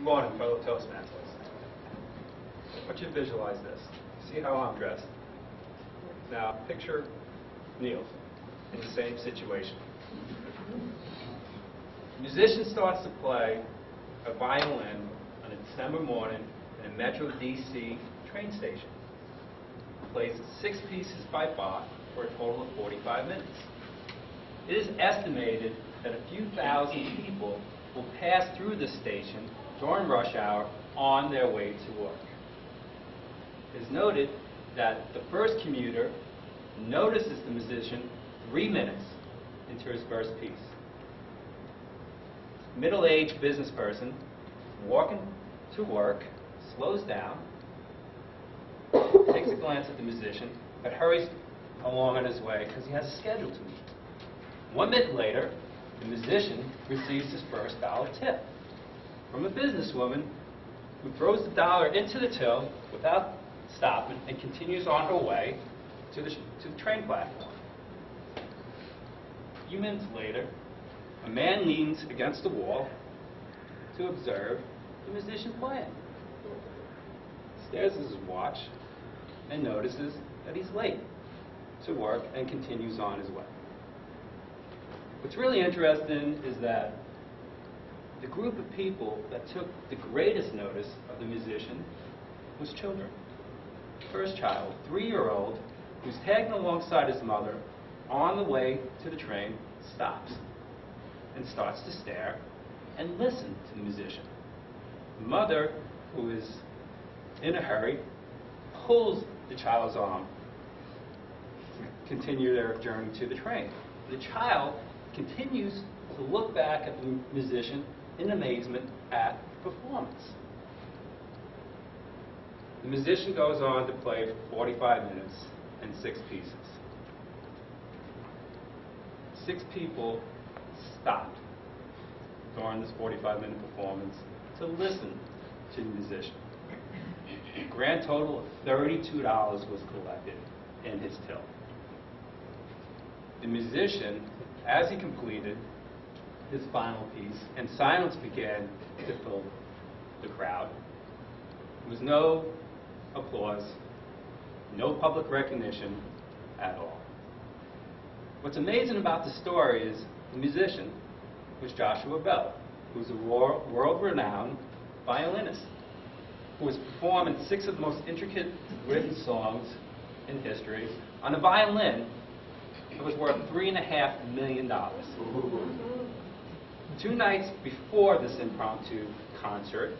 Good morning, fellow Toastmasters. I want you to visualize this. See how I'm dressed. Now, picture Neil in the same situation. The musician starts to play a violin on a December morning in a Metro DC train station. He plays 6 pieces by bar for a total of 45 minutes. It is estimated that a few thousand people will pass through this station during rush hour on their way to work. It is noted that the first commuter notices the musician 3 minutes into his first piece. Middle-aged business person walking to work slows down, takes a glance at the musician, but hurries along on his way because he has a schedule to meet. 1 minute later, the musician receives his first $1 tip from a businesswoman who throws the dollar into the till without stopping and continues on her way to the train platform. A few minutes later, a man leans against the wall to observe the musician playing. Stares at his watch and notices that he's late to work and continues on his way. What's really interesting is that the group of people that took the greatest notice of the musician was children. First child, 3-year-old, who's tagging alongside his mother on the way to the train, stops and starts to stare and listen to the musician. The mother, who is in a hurry, pulls the child's arm to continue their journey to the train. The child continues to look back at the musician in amazement at the performance. The musician goes on to play for 45 minutes and 6 pieces. 6 people stopped during this 45-minute performance to listen to the musician. A grand total of $32 was collected in his till. The musician, as he completed his final piece and silence began to fill the crowd, there was no applause, no public recognition at all. What's amazing about the story is the musician was Joshua Bell, who's a world-renowned violinist, who was performing 6 of the most intricate written songs in history on a violin that was worth $3.5 million. 2 nights before this impromptu concert,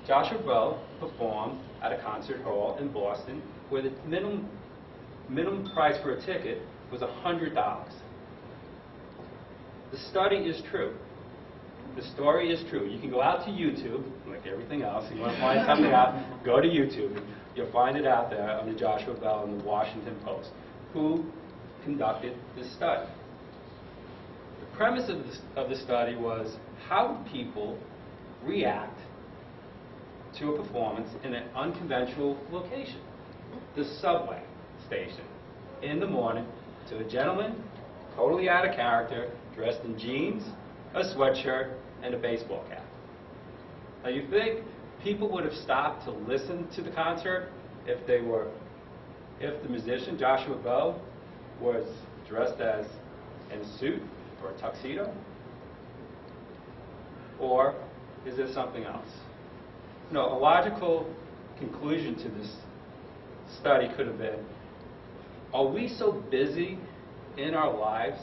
Joshua Bell performed at a concert hall in Boston where the minimum price for a ticket was $100. The study is true. The story is true. You can go out to YouTube, like everything else. You want to find something out, go to YouTube. You'll find it out there on the Joshua Bell and the Washington Post, who conducted this study. The premise of the study was, how do people react to a performance in an unconventional location? The subway station, in the morning, to a gentleman, totally out of character, dressed in jeans, a sweatshirt, and a baseball cap. Now you think people would have stopped to listen to the concert if the musician, Joshua Bell, was dressed as in a suit or a tuxedo? Or is there something else? No, a logical conclusion to this study could have been, are we so busy in our lives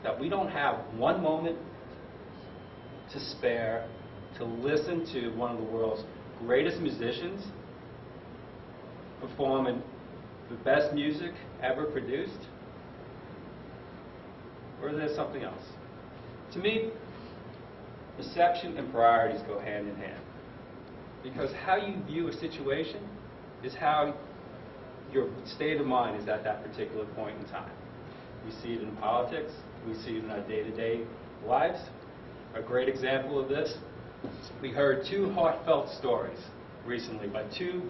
that we don't have 1 moment to spare to listen to one of the world's greatest musicians performing the best music ever produced? Or is there something else? To me, perception and priorities go hand in hand. Because how you view a situation is how your state of mind is at that particular point in time. We see it in politics. We see it in our day-to-day lives. A great example of this, we heard 2 heartfelt stories recently by 2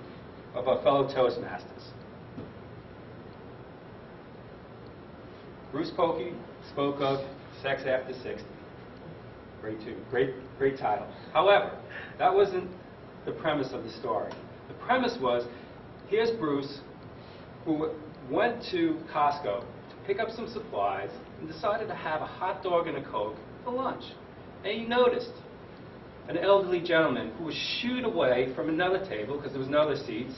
of our fellow Toastmasters. Bruce Pokey spoke of sex after 60. Great tune. Great title. However, that wasn't the premise of the story. The premise was, here's Bruce, who went to Costco to pick up some supplies and decided to have a hot dog and a Coke for lunch. And he noticed an elderly gentleman who was shooed away from another table because there was no other seats,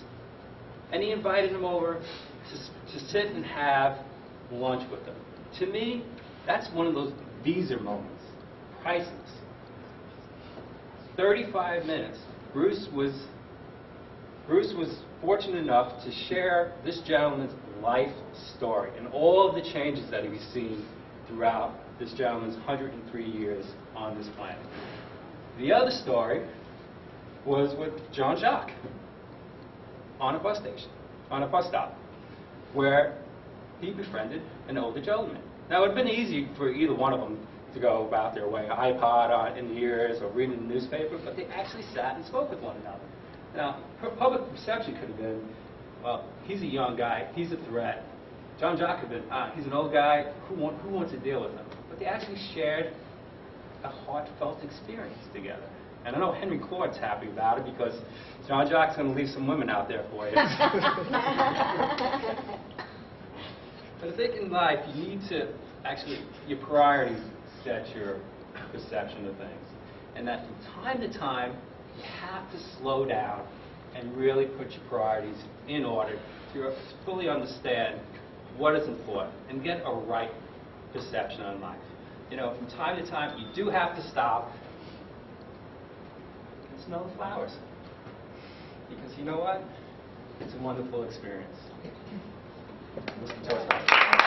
and he invited him over to sit and have lunch with him. To me, that's one of those Visa moments. Priceless. 35 minutes. Bruce was fortunate enough to share this gentleman's life story and all of the changes that he's seen throughout this gentleman's 103 years on this planet. The other story was with Jean-Jacques on a bus stop, where he befriended an older gentleman. Now, it would have been easy for either one of them to go about their way, iPod in the ears or reading the newspaper, but they actually sat and spoke with one another. Now, public perception could have been, well, he's a young guy, he's a threat. Jean-Jacques could have been, he's an old guy, who wants to deal with him? But they actually shared a heartfelt experience together. And I know Henry Claude's happy about it because Jean-Jacques going to leave some women out there for you. But I think in life, you need to actually, your priorities set your perception of things. And that from time to time, you have to slow down and really put your priorities in order to fully understand what is important and get a right perception on life. You know, from time to time, you do have to stop and smell the flowers. Because you know what? It's a wonderful experience. Mr. Toastmaster.